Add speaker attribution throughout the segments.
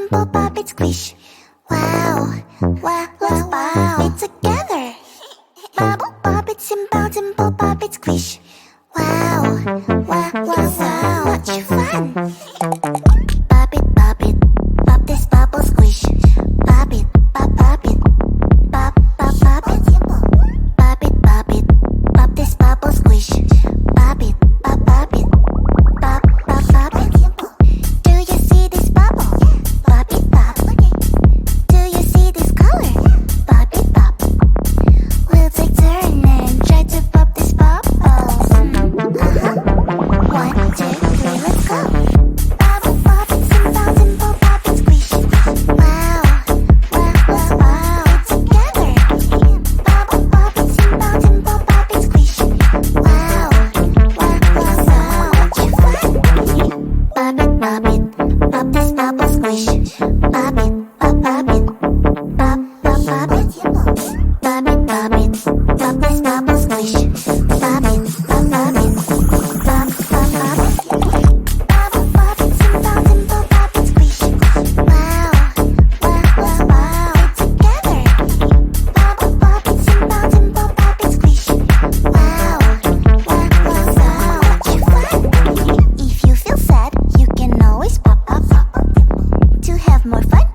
Speaker 1: dimple, pop it, squish. Wow, wow, let's pop it together. Bubble, pop it, simple, dimple, pop it, squish. Wow, wow, wow, wow, much fun. Pop it, pop this bubble, squish. Pop it, pop it, pop, pop, pop it. Pop it, pop this bubble, squish. Pop it, pop it, pop, pop, pop it. Do you see this bubble? Pop it, pop. Do you see this color? Pop it, pop. We'll take turn and try to pop this bubble. 1, 2, 3, let's go. Bubble, pop it, simple, dimple, pop it, squish. Wow, wow, wow, wow, together. Bubble, pop it, simple, dimple, pop it, squish. Wow, wow, wow, wow, much fun. Pop it, pop this bubble, squish. Pop it, pop it, pop, pop, pop it. Pop it, pop this bubble, squish. Pop it, pop it, pop, pop, pop it. Bubble, pop it, simple, dimple, pop it, squish. Wow, wow, wow, wow, together. Bubble, pop it, simple, dimple, pop it, squish. Wow, wow, wow, wow, much fun. If you feel sad, you can always pop, pop, pop. To have more fun,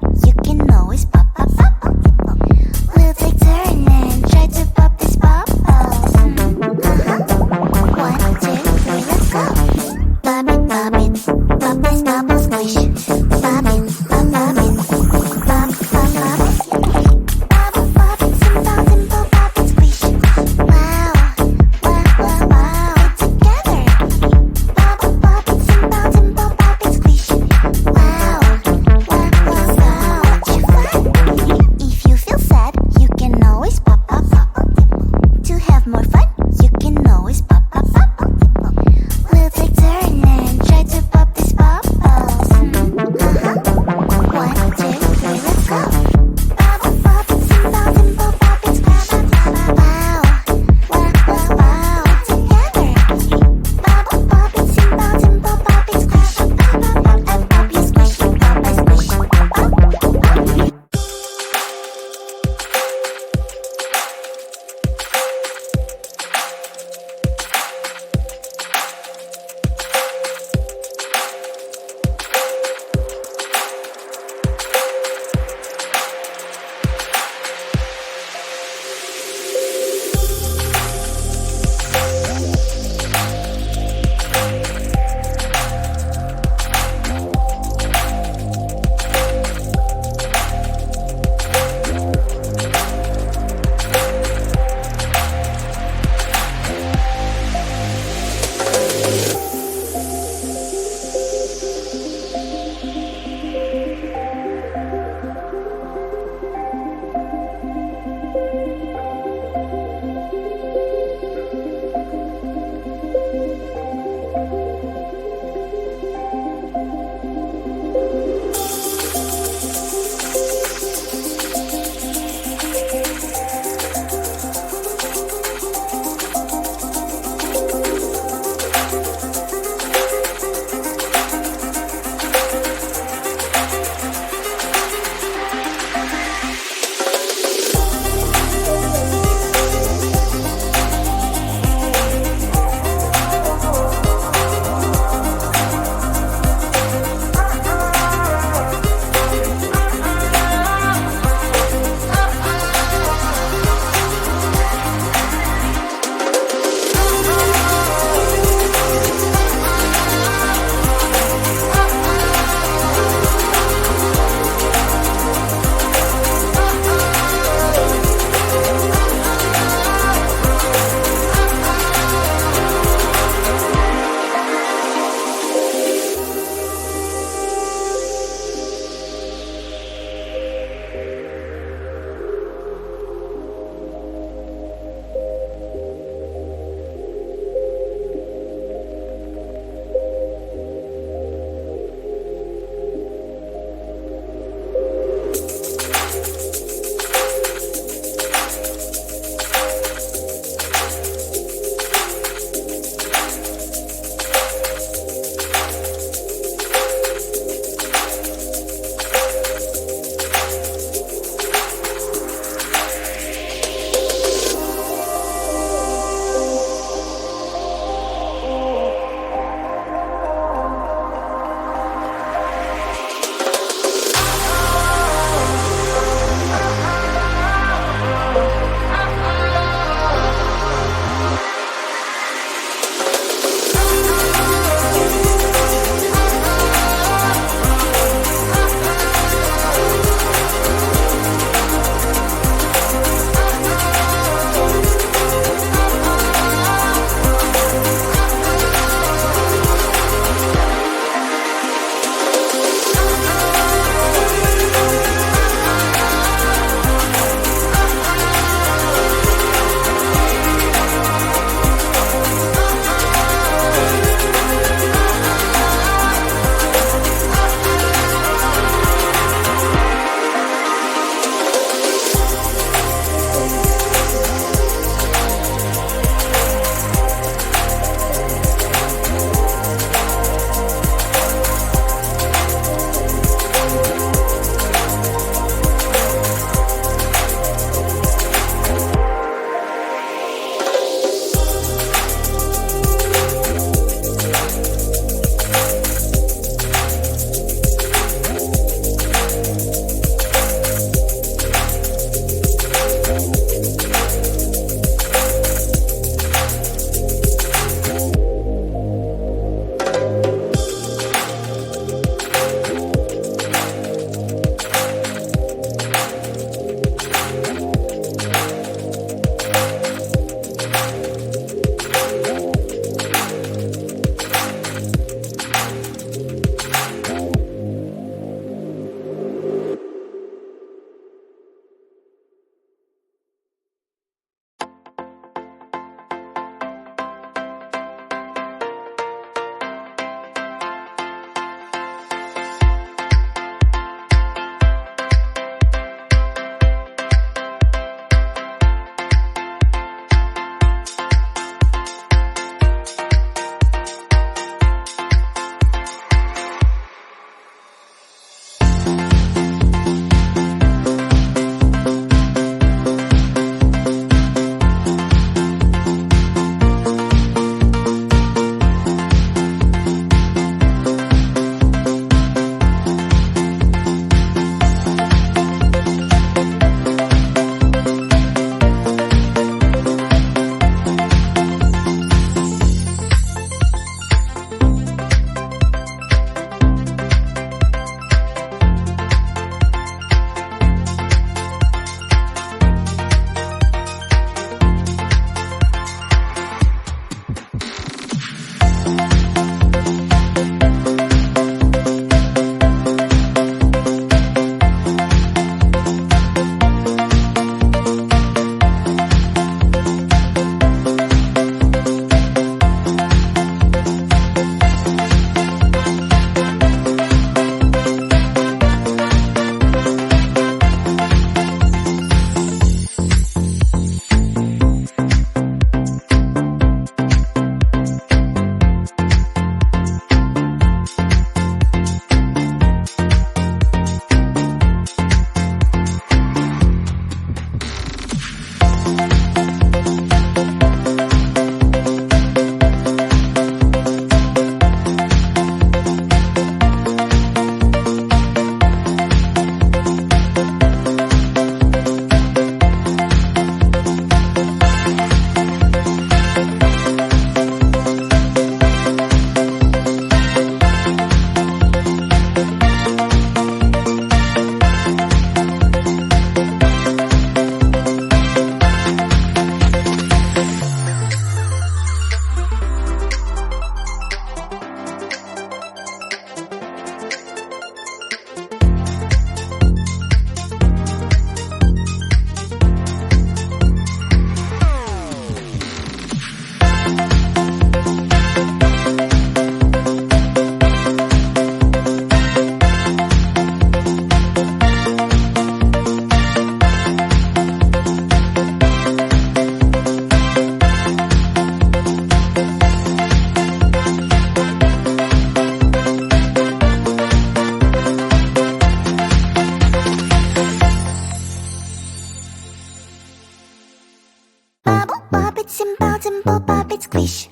Speaker 1: dimple, pop it, squish.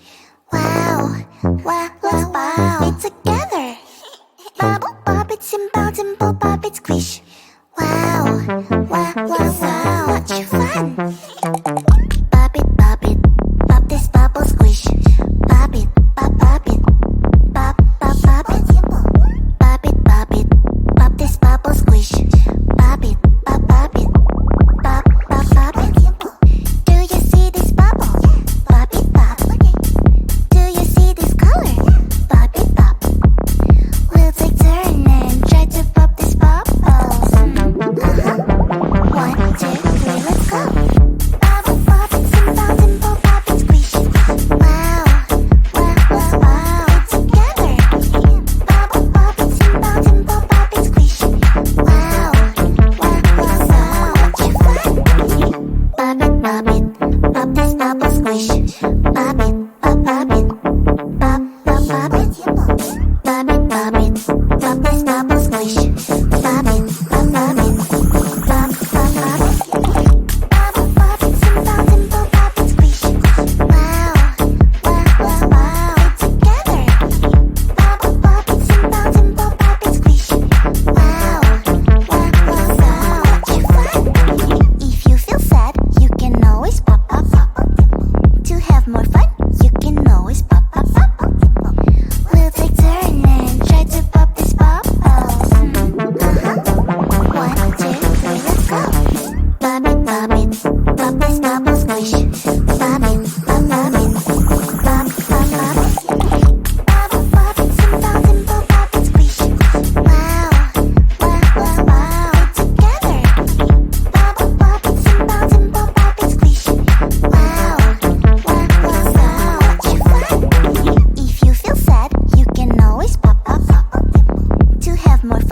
Speaker 1: Wow, wow, let's pop it together. Bubble, pop it, dimple, pop it, squish. Wow, wow, wow, wow, much fun. Pop it, pop this bubble, squish. Pop it, pop it, pop it. Pop it, pop this bubble, squish. Pop it, pop it, pop it. Do you see this bubble? Pop it, pop. Do you see this color? Pop it, pop. We'll take turn and try to pop this bubble. 1, 2, 3, let's go. Bubble, pop it, dimple, pop it, squish. Wow, wow, wow, wow, together. Bubble, pop it, dimple, pop it, squish. Wow, wow, wow, wow, much fun. Pop it, pop this bubble, squish. Pop it, pop it, pop it. Pop it, pop this bubble, squish. Pop it, pop it, pop it. Bubble, pop it, dimple, pop it, squish. Wow, wow, wow, wow, together. Bubble, pop it, dimple, pop it, squish. Wow, wow, wow, wow, much fun. If you feel sad, you can always pop. To have more fun, you can always pop. We'll take turn and try to pop this bubble. 1, 2, 3, let's go. Pop it, pop this bubble, squish. Pop it, pop it, pop it. Bubble, pop it, dimple, pop it, squish. Wow, wow, wow, wow, together. Bubble, pop it, dimple, pop it, squish. Wow, wow, wow, wow, much fun. If you feel sad, you can always pop. To have more fun,